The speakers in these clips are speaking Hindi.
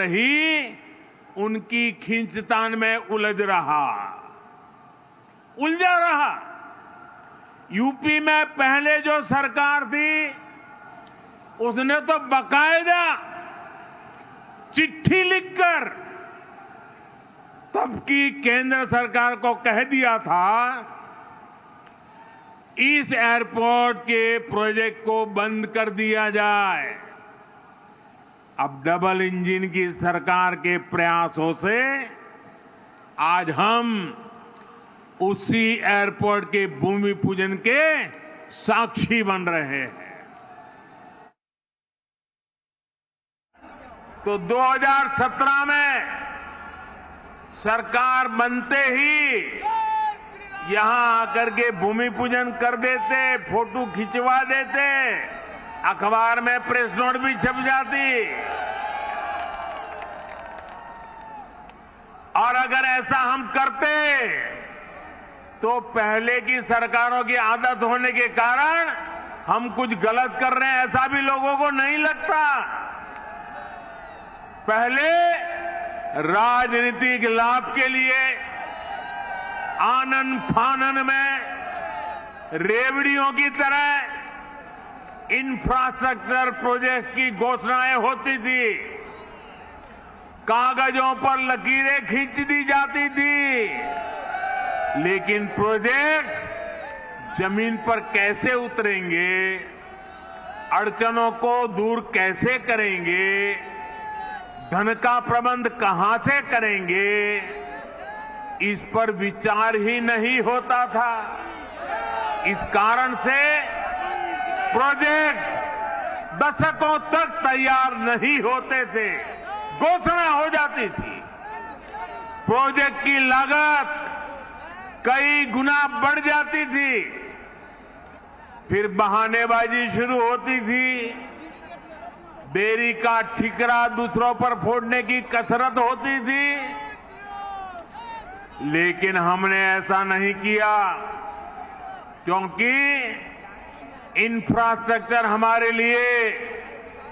ही उनकी खींचतान में उलझा रहा। यूपी में पहले जो सरकार थी उसने तो बकायदा चिट्ठी लिखकर तब की केंद्र सरकार को कह दिया था इस एयरपोर्ट के प्रोजेक्ट को बंद कर दिया जाए। अब डबल इंजन की सरकार के प्रयासों से आज हम उसी एयरपोर्ट के भूमि पूजन के साक्षी बन रहे हैं। तो 2017 में सरकार बनते ही यहां आकर के भूमि पूजन कर देते, फोटो खिंचवा देते, अखबार में प्रेस नोट भी छप जाती। और अगर ऐसा हम करते तो पहले की सरकारों की आदत होने के कारण हम कुछ गलत कर रहे हैं ऐसा भी लोगों को नहीं लगता। पहले राजनीतिक लाभ के लिए आनन फानन में रेवड़ियों की तरह इंफ्रास्ट्रक्चर प्रोजेक्ट की घोषणाएं होती थी, कागजों पर लकीरें खींच दी जाती थी, लेकिन प्रोजेक्ट्स जमीन पर कैसे उतरेंगे, अड़चनों को दूर कैसे करेंगे, धन का प्रबंध कहां से करेंगे, इस पर विचार ही नहीं होता था। इस कारण से प्रोजेक्ट दशकों तक तैयार नहीं होते थे, घोषणा हो जाती थी। प्रोजेक्ट की लागत कई गुना बढ़ जाती थी, फिर बहानेबाजी शुरू होती थी, देरी का ठिकरा दूसरों पर फोड़ने की कसरत होती थी। लेकिन हमने ऐसा नहीं किया, क्योंकि इंफ्रास्ट्रक्चर हमारे लिए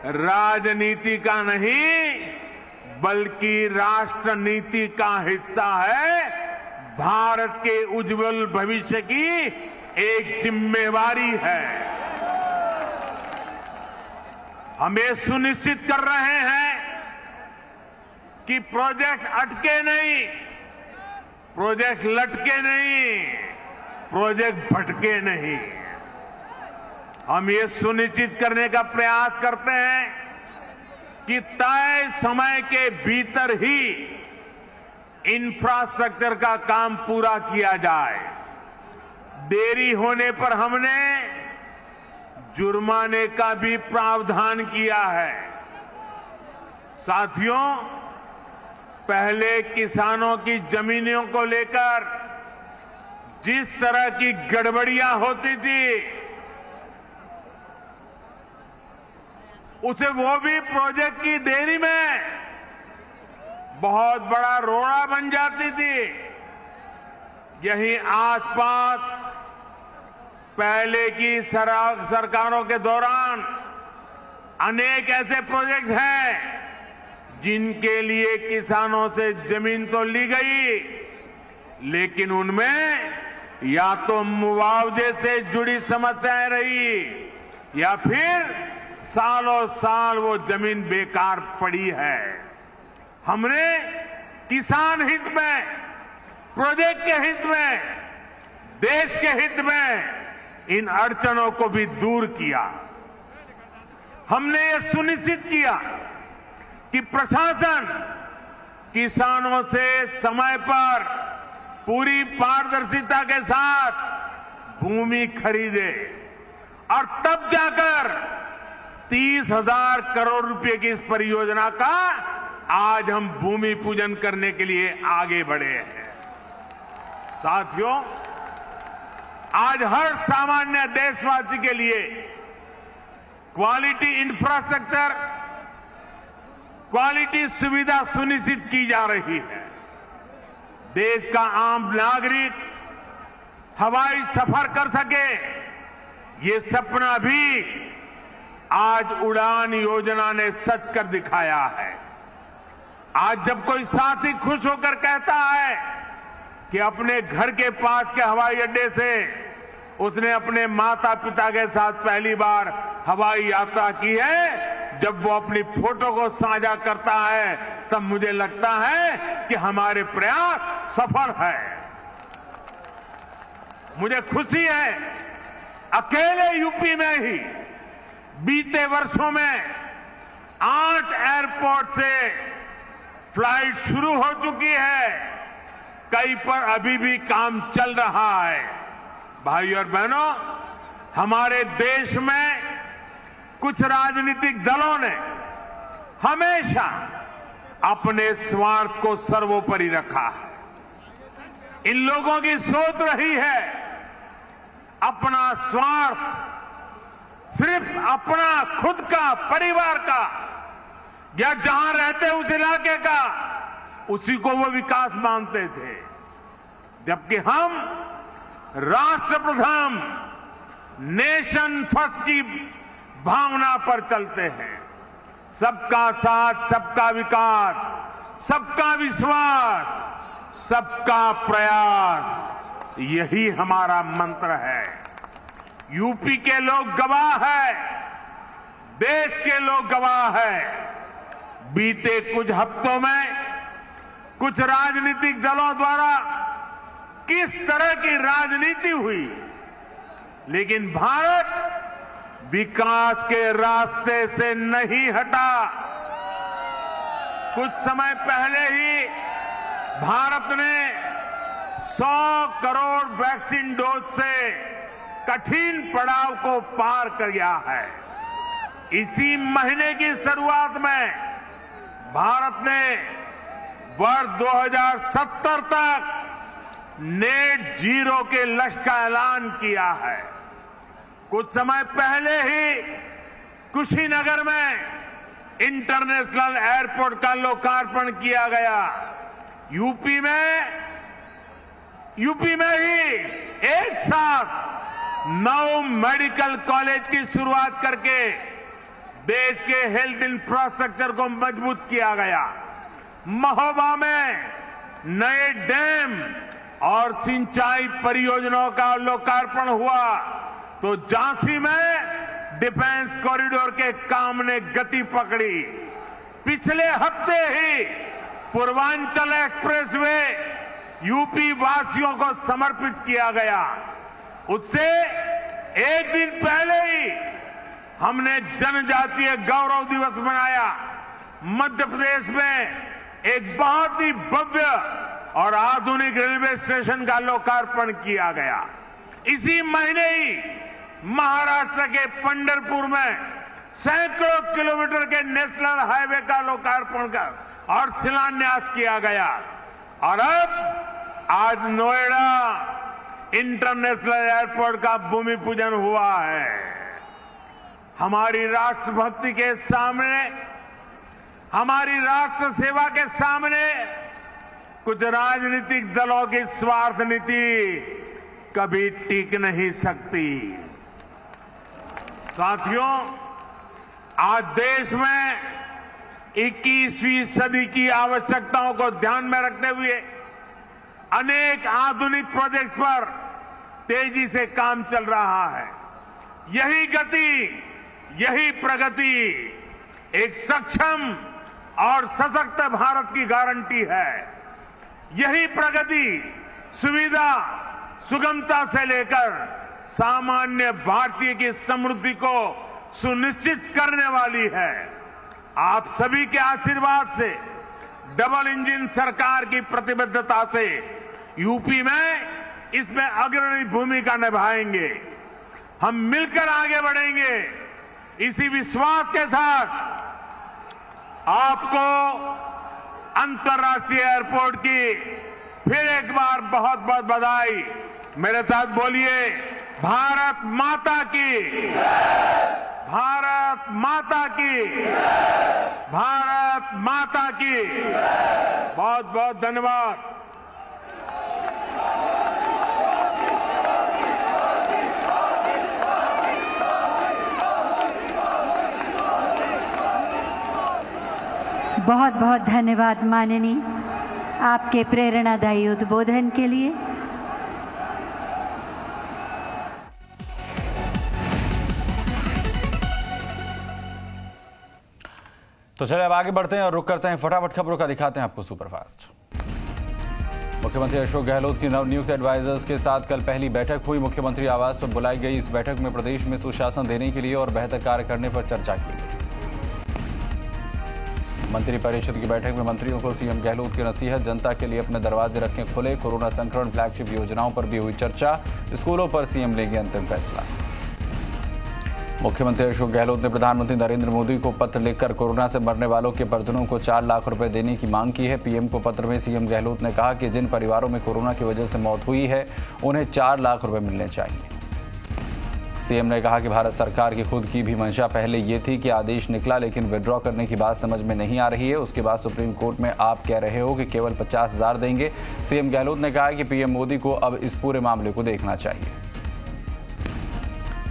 राजनीति का नहीं बल्कि राष्ट्र नीति का हिस्सा है। भारत के उज्जवल भविष्य की एक जिम्मेवारी है। हम ये सुनिश्चित कर रहे हैं कि प्रोजेक्ट अटके नहीं, प्रोजेक्ट लटके नहीं, प्रोजेक्ट भटके नहीं। हम ये सुनिश्चित करने का प्रयास करते हैं कि तय समय के भीतर ही इंफ्रास्ट्रक्चर का काम पूरा किया जाए। देरी होने पर हमने जुर्माने का भी प्रावधान किया है। साथियों, पहले किसानों की जमीनों को लेकर जिस तरह की गड़बड़ियां होती थी, उसे वो भी प्रोजेक्ट की देरी में बहुत बड़ा रोड़ा बन जाती थी। यहीं आसपास पहले की सरकारों के दौरान अनेक ऐसे प्रोजेक्ट हैं जिनके लिए किसानों से जमीन तो ली गई, लेकिन उनमें या तो मुआवजे से जुड़ी समस्याएं रही या फिर सालों साल वो जमीन बेकार पड़ी है। हमने किसान हित में, प्रोजेक्ट के हित में, देश के हित में इन अड़चनों को भी दूर किया। हमने ये सुनिश्चित किया कि प्रशासन किसानों से समय पर पूरी पारदर्शिता के साथ भूमि खरीदे और तब जाकर 30,000 करोड़ रुपए की इस परियोजना का आज हम भूमि पूजन करने के लिए आगे बढ़े हैं। साथियों, आज हर सामान्य देशवासी के लिए क्वालिटी इंफ्रास्ट्रक्चर, क्वालिटी सुविधा सुनिश्चित की जा रही है। देश का आम नागरिक हवाई सफर कर सके, ये सपना भी आज उड़ान योजना ने सच कर दिखाया है। आज जब कोई साथी खुश होकर कहता है कि अपने घर के पास के हवाई अड्डे से उसने अपने माता पिता के साथ पहली बार हवाई यात्रा की है, जब वो अपनी फोटो को साझा करता है तब मुझे लगता है कि हमारे प्रयास सफल है। मुझे खुशी है, अकेले यूपी में ही बीते वर्षों में 8 एयरपोर्ट से फ्लाइट शुरू हो चुकी है, कई पर अभी भी काम चल रहा है। भाई और बहनों, हमारे देश में कुछ राजनीतिक दलों ने हमेशा अपने स्वार्थ को सर्वोपरि रखा है। इन लोगों की सोच रही है अपना स्वार्थ, सिर्फ अपना खुद का, परिवार का या जहां रहते उस इलाके का, उसी को वो विकास मानते थे। जबकि हम राष्ट्र प्रथम, नेशन फर्स्ट की भावना पर चलते हैं। सबका साथ, सबका विकास, सबका विश्वास, सबका प्रयास, यही हमारा मंत्र है। यूपी के लोग गवाह है, देश के लोग गवाह है। बीते कुछ हफ्तों में कुछ राजनीतिक दलों द्वारा किस तरह की राजनीति हुई, लेकिन भारत विकास के रास्ते से नहीं हटा। कुछ समय पहले ही भारत ने 100 करोड़ वैक्सीन डोज से कठिन पड़ाव को पार कर गया है। इसी महीने की शुरुआत में भारत ने वर्ष 2070 तक नेट जीरो के लक्ष्य का ऐलान किया है। कुछ समय पहले ही कुशीनगर में इंटरनेशनल एयरपोर्ट का लोकार्पण किया गया। यूपी में ही एक साथ 9 मेडिकल कॉलेज की शुरुआत करके देश के हेल्थ इंफ्रास्ट्रक्चर को मजबूत किया गया। महोबा में नए डैम और सिंचाई परियोजनाओं का लोकार्पण हुआ, तो झांसी में डिफेंस कॉरिडोर के काम ने गति पकड़ी। पिछले हफ्ते ही पूर्वांचल एक्सप्रेसवे यूपी वासियों को समर्पित किया गया। उससे एक दिन पहले ही हमने जनजातीय गौरव दिवस मनाया। मध्य प्रदेश में एक बहुत ही भव्य और आधुनिक रेलवे स्टेशन का लोकार्पण किया गया। इसी महीने ही महाराष्ट्र के पंढरपुर में सैकड़ों किलोमीटर के नेशनल हाईवे का लोकार्पण कर और शिलान्यास किया गया। और अब आज नोएडा इंटरनेशनल एयरपोर्ट का भूमि पूजन हुआ है। हमारी राष्ट्रभक्ति के सामने, हमारी राष्ट्र सेवा के सामने कुछ राजनीतिक दलों की स्वार्थ नीति कभी टिक नहीं सकती। साथियों, आज देश में 21वीं सदी की आवश्यकताओं को ध्यान में रखते हुए अनेक आधुनिक प्रोजेक्ट पर तेजी से काम चल रहा है। यही गति, यही प्रगति एक सक्षम और सशक्त भारत की गारंटी है। यही प्रगति सुविधा, सुगमता से लेकर सामान्य भारतीय की समृद्धि को सुनिश्चित करने वाली है। आप सभी के आशीर्वाद से, डबल इंजन सरकार की प्रतिबद्धता से यूपी में इसमें अग्रणी भूमिका निभाएंगे। हम मिलकर आगे बढ़ेंगे। इसी विश्वास के साथ आपको अंतर्राष्ट्रीय एयरपोर्ट की फिर एक बार बहुत बहुत बधाई। मेरे साथ बोलिए, भारत माता की, भारत माता की, भारत माता की। बहुत बहुत धन्यवाद। बहुत बहुत धन्यवाद माननीय, आपके प्रेरणादायी उद्बोधन के लिए। तो चलिए अब आगे बढ़ते हैं और रुक करते हैं फटाफट खबरों का, दिखाते हैं आपको सुपरफास्ट। मुख्यमंत्री अशोक गहलोत की नवनियुक्त एडवाइजर्स के साथ कल पहली बैठक हुई। मुख्यमंत्री आवास पर बुलाई गई इस बैठक में प्रदेश में सुशासन देने के लिए और बेहतर कार्य करने पर चर्चा की गई। मंत्रिपरिषद की बैठक में मंत्रियों को सीएम गहलोत की नसीहत, जनता के लिए अपने दरवाजे रखें खुले। कोरोना संक्रमण फ्लैगशिप योजनाओं पर भी हुई चर्चा। स्कूलों पर सीएम लेंगे अंतिम फैसला। मुख्यमंत्री अशोक गहलोत ने प्रधानमंत्री नरेंद्र मोदी को पत्र लिखकर कोरोना से मरने वालों के परिजनों को 4 लाख रुपए देने की मांग की है। पीएम को पत्र में सीएम गहलोत ने कहा कि जिन परिवारों में कोरोना की वजह से मौत हुई है उन्हें 4 लाख रुपए मिलने चाहिए। सीएम ने कहा कि भारत सरकार की खुद की भी मंशा पहले ये थी कि आदेश निकला लेकिन विड्रॉ करने की बात समझ में नहीं आ रही है। उसके बाद सुप्रीम कोर्ट में आप कह रहे हो कि केवल 50,000 देंगे। सीएम गहलोत ने कहा कि पीएम मोदी को अब इस पूरे मामले को देखना चाहिए।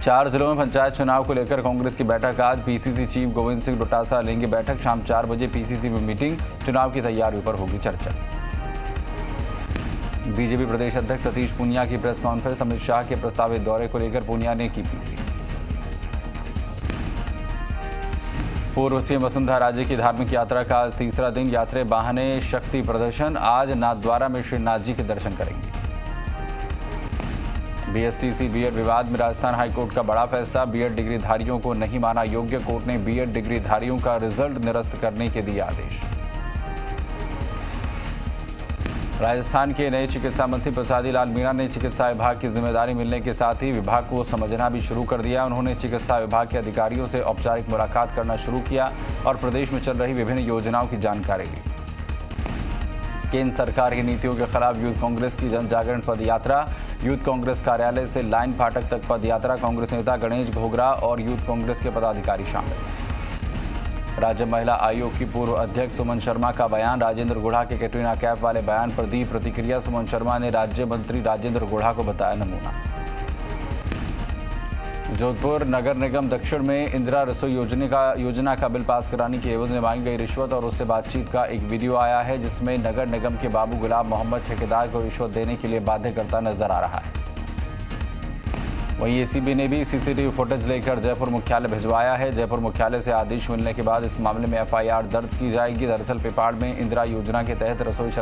4 जिलों में पंचायत चुनाव को लेकर कांग्रेस की बैठक आज। पीसीसी चीफ गोविंद सिंह डोटासरा लेंगे बैठक। शाम 4 बजे पीसीसी में मीटिंग, चुनाव की तैयारियों पर होगी चर्चा। बीजेपी प्रदेश अध्यक्ष सतीश पूनिया की प्रेस कॉन्फ्रेंस। अमित शाह के प्रस्तावित दौरे को लेकर पूनिया ने की पीसी। पूर्व सीएम वसुंधरा राजे की धार्मिक यात्रा का आज तीसरा दिन। यात्रा बहाने शक्ति प्रदर्शन। आज नाथद्वारा में श्रीनाथ जी के दर्शन करेंगे। बीएसटीसी बीएड विवाद में राजस्थान हाईकोर्ट का बड़ा फैसला। बीएड डिग्रीधारियों को नहीं माना योग्य। कोर्ट ने बीएड डिग्रीधारियों का रिजल्ट निरस्त करने के दिए आदेश। राजस्थान के नए चिकित्सा मंत्री प्रसादी लाल मीणा ने चिकित्सा विभाग की जिम्मेदारी मिलने के साथ ही विभाग को समझना भी शुरू कर दिया। उन्होंने चिकित्सा विभाग के अधिकारियों से औपचारिक मुलाकात करना शुरू किया और प्रदेश में चल रही विभिन्न योजनाओं की जानकारी ली। केंद्र सरकार की नीतियों के खिलाफ यूथ कांग्रेस की जन जागरण पद यात्रा। यूथ कांग्रेस कार्यालय से लाइन फाटक तक पद यात्रा। कांग्रेस नेता गणेश घोगरा और यूथ कांग्रेस के पदाधिकारी शामिल। राज्य महिला आयोग की पूर्व अध्यक्ष सुमन शर्मा का बयान। राजेंद्र गुढ़ा के कैटरीना कैफ वाले बयान पर दी प्रतिक्रिया। सुमन शर्मा ने राज्य मंत्री राजेंद्र गुढ़ा को बताया नमूना। जोधपुर नगर निगम दक्षिण में इंदिरा रसोई योजना का बिल पास कराने की एवज में मांगी गई रिश्वत और उससे बातचीत का एक वीडियो आया है जिसमें नगर निगम के बाबू गुलाब मोहम्मद ठेकेदार को रिश्वत देने के लिए बाध्य करता नजर आ रहा है। वहीं एसीबी ने भी सीसीटीवी फुटेज लेकर जयपुर मुख्यालय भिजवाया है। जयपुर मुख्यालय से आदेश मिलने के बाद इस मामले में एफआईआर दर्ज की जाएगी। दरअसल पेपाड़ में इंदिरा योजना के तहत रसोई